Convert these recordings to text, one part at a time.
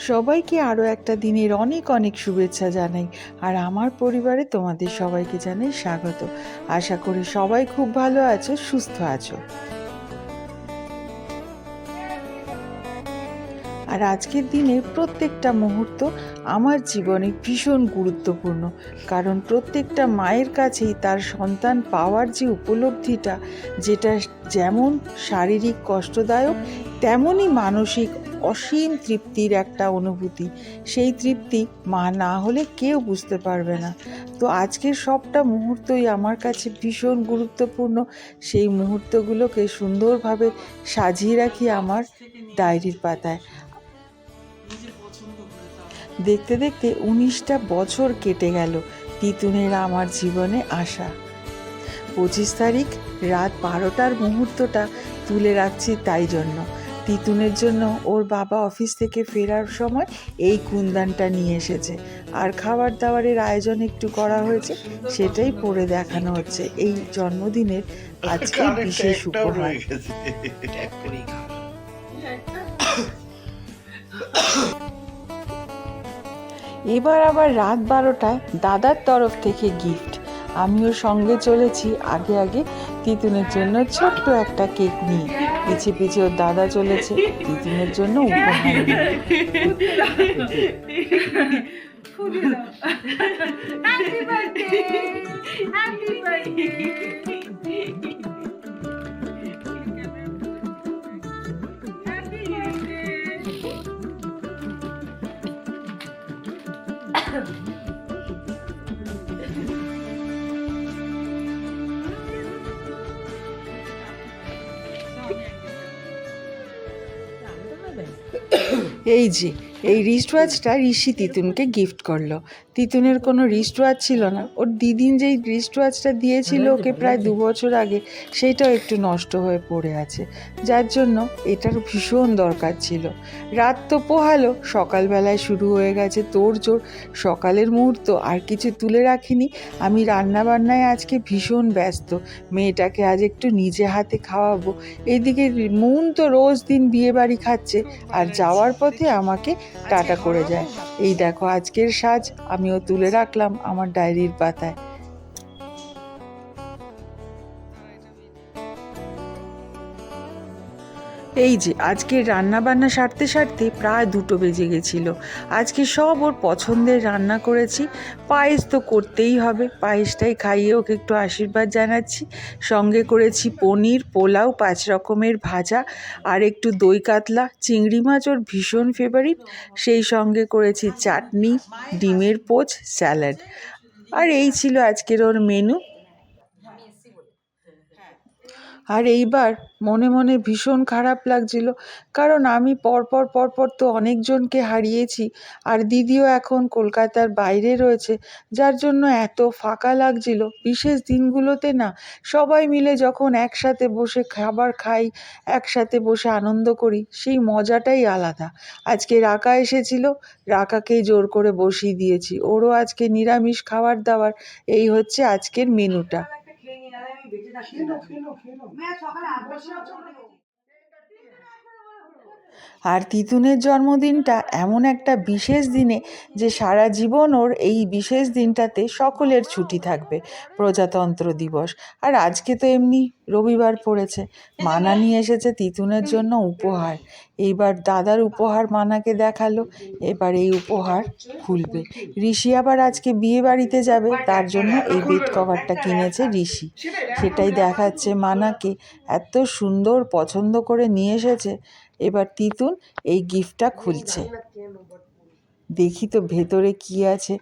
সবাইকে আরও একটা দিনের অনেক অনেক শুভেচ্ছা জানাই। আর আমার পরিবারে তোমাদের সবাইকে জানাই স্বাগত। আশা করি সবাই খুব ভালো আছো, সুস্থ আছো। আর আজকের দিনের প্রত্যেকটা মুহূর্ত আমার জীবনে ভীষণ গুরুত্বপূর্ণ, কারণ প্রত্যেকটা মায়ের কাছেই তার সন্তান পাওয়ার যে উপলব্ধিটা, যেটা যেমন শারীরিক কষ্টদায়ক তেমনই মানসিক অসীম তৃপ্তির একটা অনুভূতি। সেই তৃপ্তি মা না হলে কেউ বুঝতে পারবে না। তো আজকের সবটা মুহূর্তই আমার কাছে ভীষণ গুরুত্বপূর্ণ। সেই মুহূর্তগুলোকে সুন্দরভাবে সাজিয়ে রাখি আমার ডায়েরির পাতায়। দেখতে দেখতে 19টা বছর কেটে গেল তিতুনের আমার জীবনে আসা। 25 তারিখ রাত 12টার মুহূর্তটা তুলে রাখছি তাই জন্য। তিতুনের জন্য ওর বাবা অফিস থেকে ফেরার সময় এই কুন্দানটা নিয়ে এসেছে, আর খাবার দাবারের আয়োজন একটু করা হয়েছে, সেটাই পরে দেখানো হচ্ছে এই জন্মদিনের আজকে বিশেষ উপহার। এবার আবার রাত 12টায় দাদার তরফ থেকে গিফট। আমিও সঙ্গে চলেছি আগে আগে তিতুনের জন্য ছোট্ট একটা কেক নিয়ে। পিছে পিছে ওর দাদা চলেছে তিতুনের জন্য উপহার নিয়ে। এই যে এই রিস্ট ওয়াচটা ঋষি তিতুনকে গিফট করলো। তিতুনের কোনো রিস্ট ওয়াচ ছিল না, ওর দিদিন যেই রিস্ট ওয়াচটা দিয়েছিল ওকে প্রায় 2 বছর আগে, সেইটাও একটু নষ্ট হয়ে পড়ে আছে, যার জন্য এটার ভীষণ দরকার ছিল। রাত তো পোহালো, সকালবেলায় শুরু হয়ে গেছে তোড়জোড়। সকালের মুহূর্ত আর কিছু তুলে রাখিনি। আমি রান্নাবান্নায় আজকে ভীষণ ব্যস্ত, মেয়েটাকে আজ একটু নিজে হাতে খাওয়াবো। এদিকে মন তো রোজ দিন বিয়ে বাড়ি খাচ্ছে, আর যাওয়ার পথে আমাকে টাটা করে যায়। এই দেখো আজকের সাজ আমিও তুলে রাখলাম আমার ডায়েরির পাতায়। এই যে আজকে রান্না বান্না সারতে সারতে প্রায় 2টো বেজে গেছিলো। আজকে সব ওর পছন্দের রান্না করেছি। পায়েস তো করতেই হবে, পায়েসটাই খাইয়ে ওকে একটু আশীর্বাদ জানাচ্ছি। সঙ্গে করেছি পনির, পোলাও, 5 রকমের ভাজা, আর একটু দই কাতলা। চিংড়ি মাছ ওর ভীষণ ফেভারিট। সেই সঙ্গে করেছি চাটনি, ডিমের পোচ, স্যালাড। আর এই ছিল আজকের ওর মেনু। আর এইবার মনে মনে ভীষণ খারাপ লাগছিল, কারণ আমি পরপর তো অনেকজনকে হারিয়েছি, আর দিদিও এখন কলকাতার বাইরে রয়েছে, যার জন্য এত ফাঁকা লাগছিল। বিশেষ দিনগুলোতে না সবাই মিলে যখন একসাথে বসে খাবার খাই, একসাথে বসে আনন্দ করি, সেই মজাটাই আলাদা। আজকে রাকা এসেছিল, রাকাকেই জোর করে বসিয়ে দিয়েছি, ওরও আজকে নিরামিষ খাবার দাবার। এই হচ্ছে আজকের মেনুটা। আর তিতুনের জন্মদিনটা এমন একটা বিশেষ দিনে যে সারা জীবন ওর এই বিশেষ দিনটাতে সকলের ছুটি থাকবে, প্রজাতন্ত্র দিবস। আর আজকে তো এমনি রবিবার পড়েছে। মানা নিয়ে এসেছে তিতুনের জন্য উপহার। এইবার দাদার উপহার মানাকে দেখালো, এবার এই উপহার খুলবে। ঋষি আবার আজকে বিয়ে বাড়িতে যাবে, তার জন্য এই বেড কভারটা কিনেছে ঋষি, সেটাই দেখাচ্ছে মানাকে। এত সুন্দর পছন্দ করে নিয়ে এসেছে। এবার তিতুন এই গিফটটা খুলছে। দেখি তো ভেতরে কি আছে।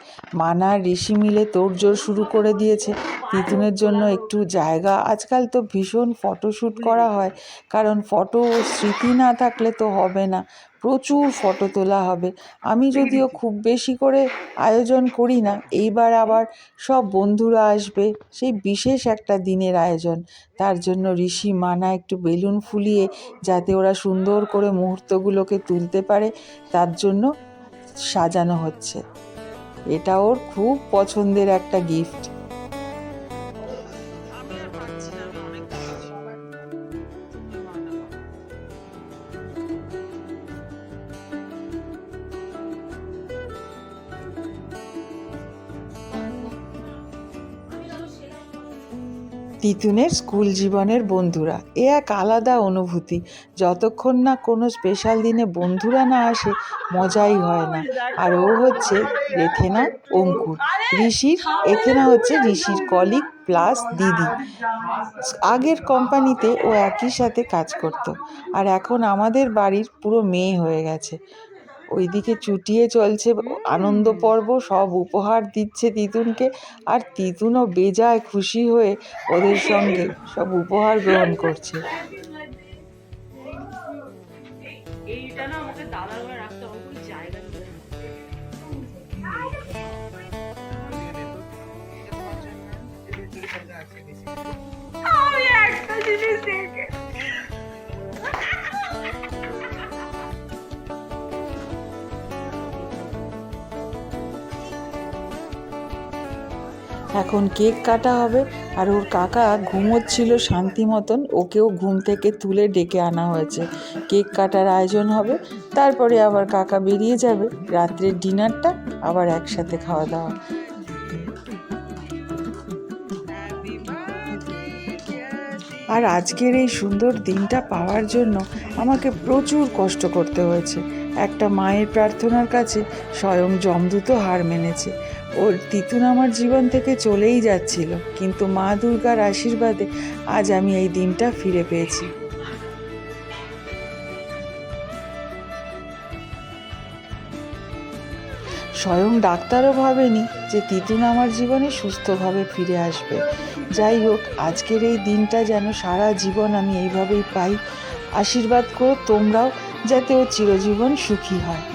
মানা আর ঋষি মিলে তোড়জোড় শুরু করে দিয়েছে তিতুনের জন্য একটু জায়গা। আজকাল তো ভীষণ ফটোশ্যুট করা হয়, কারণ ফটো স্মৃতি না থাকলে তো হবে না, প্রচুর ফটো তোলা হবে। আমি যদিও খুব বেশি করে আয়োজন করি না, এইবার আবার সব বন্ধুরা আসবে, সেই বিশেষ একটা দিনের আয়োজন। তার জন্য ঋষি মানা একটু বেলুন ফুলিয়ে যাতে ওরা সুন্দর করে মুহূর্তগুলোকে তুলতে পারে, তার জন্য সাজানো হচ্ছে। এটা ওর খুব পছন্দের একটা গিফট। তিতুনের স্কুল জীবনের বন্ধুরা, এ এক আলাদা অনুভূতি। যতক্ষণ না কোনো স্পেশাল দিনে বন্ধুরা না আসে, মজাই হয় না। আর ও হচ্ছে রেথেনা অঙ্কুর, ঋষির এথেনা হচ্ছে ঋষির কলিগ প্লাস দিদি। আগের কোম্পানিতে ও একই সাথে কাজ করত, আর এখন আমাদের বাড়ির পুরো মেয়ে হয়ে গেছে। ওইদিকে চুটিয়ে চলছে আনন্দ পর্ব, সব উপহার দিচ্ছে তিতুনকে, আর তিতুনও বেজায় খুশি হয়ে ওদের সঙ্গে সব উপহার গ্রহণ করছে। এইটা না আমাকে দাদার ঘরে রাখতে হবে, কোনো জায়গা নেই। আমি একটা জিনিস দেখে এখন কেক কাটা হবে, আর ওর কাকা ঘুমোচ্ছিল শান্তি মতন, ওকেও ঘুম থেকে তুলে ডেকে আনা হয়েছে। কেক কাটার আয়োজন হবে, তারপরে আবার কাকা বেরিয়ে যাবে। রাত্রের ডিনারটা আবার একসাথে খাওয়া দাওয়া। আর আজকের এই সুন্দর দিনটা পাওয়ার জন্য আমাকে প্রচুর কষ্ট করতে হয়েছে। একটা মায়ের প্রার্থনার কাছে স্বয়ং যমদূতও হার মেনেছে। ওর তিতুন আমার জীবন থেকে চলেই যাচ্ছিল, কিন্তু মা দুর্গার আশীর্বাদে আজ আমি এই দিনটা ফিরে পেয়েছি। স্বয়ং ডাক্তারও ভাবেনি যে তিতুন আমার জীবনে সুস্থভাবে ফিরে আসবে। যাই হোক, আজকের এই দিনটা যেন সারা জীবন আমি এইভাবেই পাই। আশীর্বাদ করো তোমরাও, যাতে ও চিরজীবন সুখী হয়।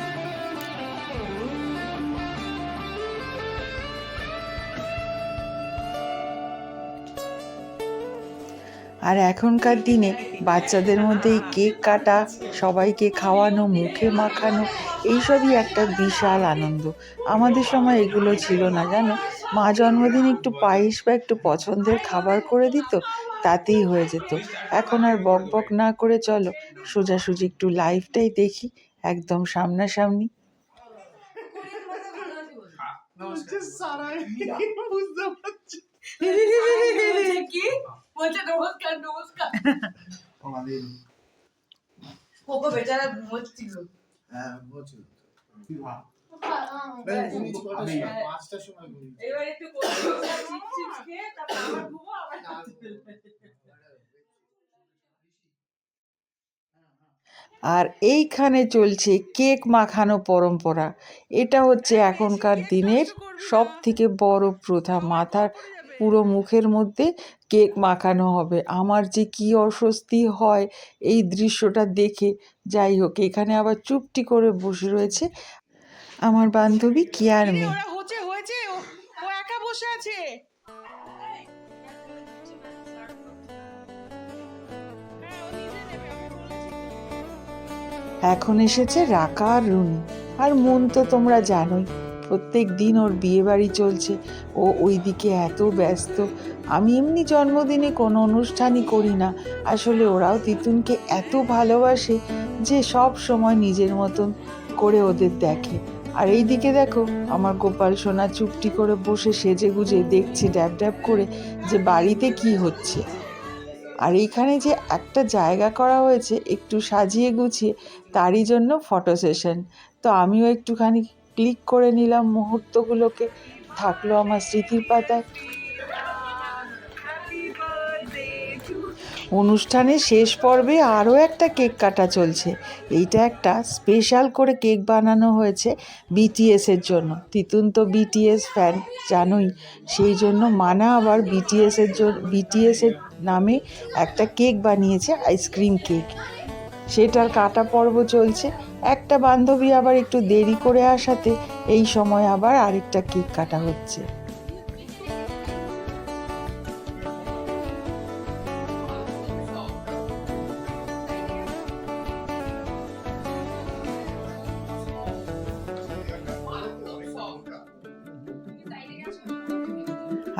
আর এখনকার দিনে বাচ্চাদের মধ্যে এই কেক কাটা, সবাইকে খাওয়ানো, মুখে মাখানো, এইসবই একটা বিশাল আনন্দ। আমাদের সময় এগুলো ছিল না, জানো। মা জন্মদিনে একটু পায়েস বা একটু পছন্দের খাবার করে দিত, তাতেই হয়ে যেত। এখন আর বক বক না করে চলো সোজাসুজি একটু লাইভটাই দেখি, একদম সামনাসামনি। কি বলছে? নমস্কার নমস্কার। কোকো বেচারা ঘুমোচ্ছিল। হ্যাঁ ঘুমোচ্ছিল। এবার একটু চিপস খেয়ে তারপর আবার ঘুমো, আবার আর এইখানে চলছে কেক মাখানো পরম্পরা। এটা হচ্ছে এখনকার দিনের সব থেকে বড় প্রথা। মাথার পুরো মুখের মধ্যে কেক মাখানো হবে। আমার যে কি অস্বস্তি হয় এই দৃশ্যটা দেখে। যাই হোক, এখানে আবার চুপটি করে বসে রয়েছে আমার বান্ধবী কিয়ার মেয়ে। ও একা বসে আছে। এখন এসেছে রাকা আর রুনি। আর মন তো তোমরা জানোই, প্রত্যেক দিন ওর বিয়ে বাড়ি চলছে, ও ওইদিকে এত ব্যস্ত। আমি এমনি জন্মদিনে কোনো অনুষ্ঠানই করি না। আসলে ওরাও তিতুনকে এত ভালোবাসে যে সব সময় নিজের মতন করে ওদের দেখে। আর এইদিকে দেখো, আমার গোপাল সোনা চুপটি করে বসে সেজে গুজে দেখছে ড্যাব ড্যাব করে যে বাড়িতে কি হচ্ছে। আর এইখানে যে একটা জায়গা করা হয়েছে একটু সাজিয়ে গুছিয়ে, তারই জন্য ফটো সেশন। তো আমিও একটুখানি ক্লিক করে নিলাম মুহূর্তগুলোকে, থাকলো আমার স্মৃতির পাতায়। অনুষ্ঠানের শেষ পর্বে আরও একটা কেক কাটা চলছে। এইটা একটা স্পেশাল করে কেক বানানো হয়েছে বিটিএসের জন্য। তিতুন তো বিটিএস ফ্যান, জানোই। সেই জন্য মানা আবার বিটিএসের নামে একটা কেক বানিয়েছে, আইসক্রিম কেক। সেটার কাটা পর্ব চলছে। একটা বান্ধবী আবার একটু দেরি করে আসাতে এই সময় আবার আরেকটা কেক কাটা হচ্ছে।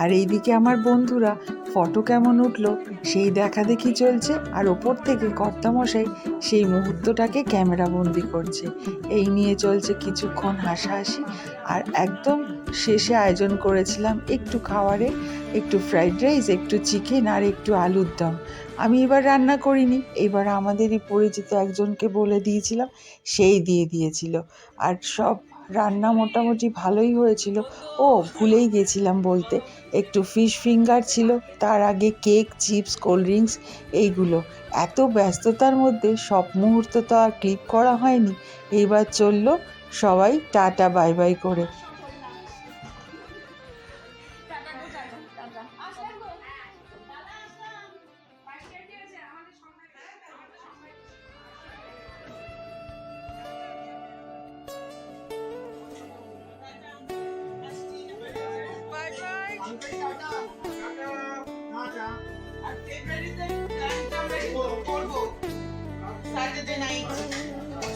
আর এইদিকে আমার বন্ধুরা ফটো কেমন উঠলো সেই দেখাদেখি চলছে, আর ওপর থেকে কর্তামশাই সেই মুহূর্তটাকে ক্যামেরাবন্দি করছে। এই নিয়ে চলছে কিছুক্ষণ হাসাহাসি। আর একদম শেষে আয়োজন করেছিলাম একটু খাবারের, একটু ফ্রাইড রাইস, একটু চিকেন আর একটু আলুর দম। আমি এবার রান্না করিনি, এবার আমাদেরই পরিচিত একজনকে বলে দিয়েছিলাম, সেই দিয়ে দিয়েছিল। আর সব রান্না মোটামুটি ভালোই হয়েছিল। ও ভুলেই গেছিলাম বলতে, একটু ফিশ ফিঙ্গার ছিল, তার আগে কেক, চিপস, কোল্ড ড্রিঙ্কস এইগুলো। এত ব্যস্ততার মধ্যে সব মুহূর্ত তো আর ক্লিক করা হয়নি। এইবার চললো সবাই টাটা বাই বাই করে।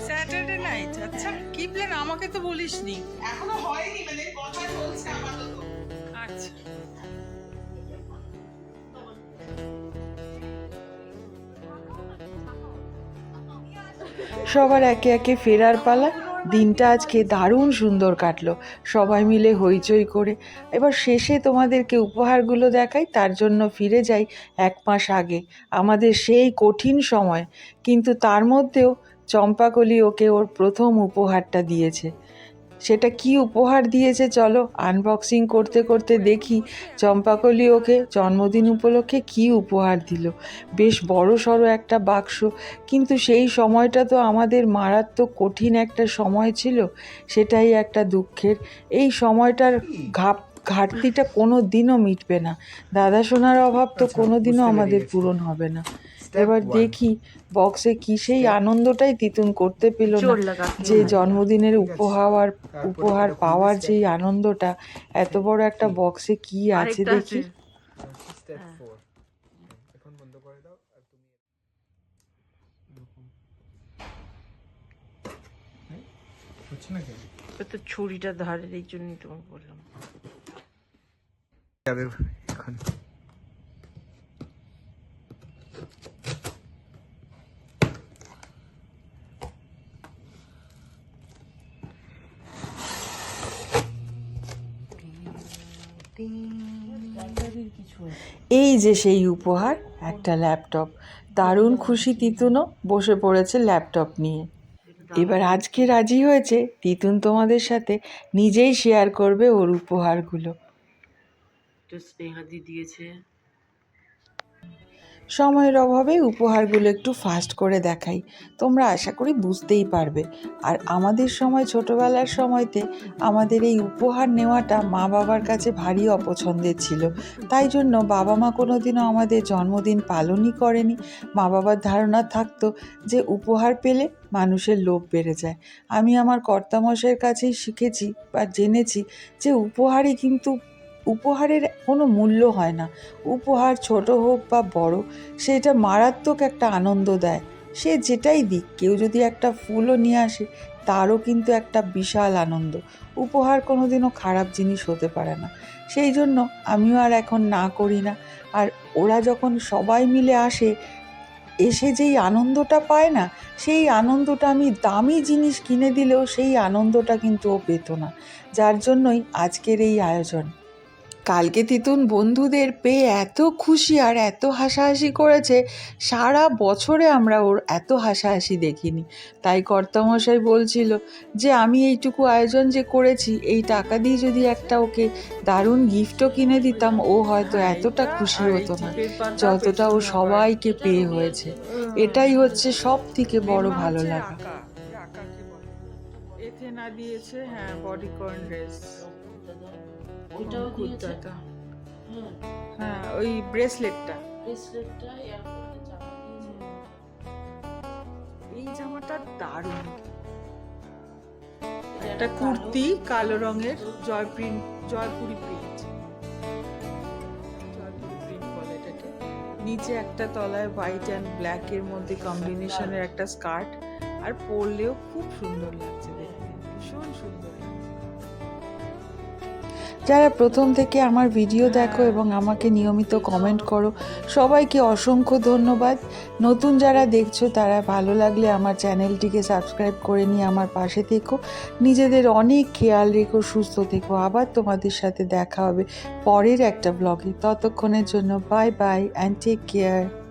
স্যাটারডে নাইট, আচ্ছা কি প্ল্যান? আমাকে তো বলিসনি। এখনো হয়নি, মানে কথা চলছে আপাতত। আচ্ছা, সবার একে একে ফেরার পালা। দিনটা আজকে দারুণ সুন্দর কাটলো, সবাই মিলে হইচই করে। এবার শেষে তোমাদেরকে উপহারগুলো দেখাই, তার জন্য ফিরে যাই 1 মাস আগে, আমাদের সেই কঠিন সময়। কিন্তু তার মধ্যেও চম্পাকলি ওকে ওর প্রথম উপহারটা দিয়েছে। সেটা কি উপহার দিয়েছে চলো আনবক্সিং করতে করতে দেখি চম্পাকলি ওকে জন্মদিন উপলক্ষে কি উপহার দিল। বেশ বড় সড়ো একটা বাক্স, কিন্তু সেই সময়টা তো আমাদের মারাত্মক কঠিন একটা সময় ছিল, সেটাই একটা দুঃখের। এই সময়টার ঘাটতিটা কোনো দিনও মিটবে না, দাদা সোনার অভাব তো কোনো দিনও আমাদের পূরণ হবে না। এবার দেখি বক্সে কি সেই আনন্দটাই তিতুন করতে পেল না, যে জন্মদিনের উপহার পাওয়ার যেই আনন্দটা, এত বড় একটা বক্সে কি আছে দেখি। তো ছুরিটা ধারের, এই জন্যই তোমাকে বললাম। এখন এই যে সেই উপহার, একটা ল্যাপটপ। দারুণ খুশি তিতুনও, বসে পড়েছে ল্যাপটপ নিয়ে। এবার আজকে রাজি হয়েছে তিতুন তোমাদের সাথে নিজেই শেয়ার করবে ওর উপহারগুলো। স্নেহাদি দিয়েছে। সময়ের অভাবে উপহারগুলো একটু ফাস্ট করে দেখাই, তোমরা আশা করি বুঝতেই পারবে। আর আমাদের সময়, ছোটবেলার সময়তে আমাদের এই উপহার নেওয়াটা মা বাবার কাছে ভারী অপছন্দের ছিল। তাই জন্য বাবা মা কোনোদিনও আমাদের জন্মদিন পালনই করেনি। মা বাবার ধারণা থাকতো যে উপহার পেলে মানুষের লোভ বেড়ে যায়। আমি আমার কর্তামশাইয়ের কাছেই শিখেছি বা জেনেছি যে উপহারের কোনো মূল্য হয় না। উপহার ছোট হোক বা বড়, সেটা মারাত্মক একটা আনন্দ দেয়। সে যেটাই দিক, কেউ যদি একটা ফুলও নিয়ে আসে তারও কিন্তু একটা বিশাল আনন্দ। উপহার কোনোদিনও খারাপ জিনিস হতে পারে না। সেই জন্য আমিও আর এখন না করি না। আর ওরা যখন সবাই মিলে আসে, এসে যেই আনন্দটা পায় না, সেই আনন্দটা আমি দামি জিনিস কিনে দিলেও সেই আনন্দটা কিন্তু ও পেত না। যার জন্যই আজকের এই আয়োজন। কালকে তিতুন বন্ধুদের পেয়ে এত খুশি আর এত হাসাহাসি করেছে, সারা বছরে আমরা ওর এত হাসাহাসি দেখিনি। তাই কর্তামশাই বলছিল যে আমি এইটুকু আয়োজন যে করেছি, এই টাকা দিয়ে যদি একটা ওকে দারুণ গিফটও কিনে দিতাম, ও হয়তো এতটা খুশি হতো না যতটা ও সবাইকে পেয়ে হয়েছে। এটাই হচ্ছে সব থেকে বড় ভালো লাগা। এতে না দিয়েছে, হ্যাঁ, বডি কর্ন ড্রেস, ওইটাও দিয়েছে। কুর্তাটা, হ্যাঁ, ওই ব্রেসলেটটা, এই জামাটা দারুণ। একটা কুর্তি কালো রঙের, জয়পুরি প্রিন্ট বলে এটাকে। নিচে একটা তলায় হোয়াইট অ্যান্ড ব্ল্যাকের মধ্যে কম্বিনেশনের একটা স্কার্ট, আর পরলেও খুব সুন্দর লাগছে দেখতে, ভীষণ সুন্দর লাগছে। যারা প্রথম থেকে আমার ভিডিও দেখো এবং আমাকে নিয়মিত কমেন্ট করো, সবাইকে অসংখ্য ধন্যবাদ। নতুন যারা দেখছো তারা ভালো লাগলে আমার চ্যানেলটিকে সাবস্ক্রাইব করে নিয়ে আমার পাশে থেকো। নিজেদের অনেক খেয়াল রেখো, সুস্থ থেকো। আবার তোমাদের সাথে দেখা হবে পরের একটা ব্লগে। ততক্ষণের জন্য bye bye and take care.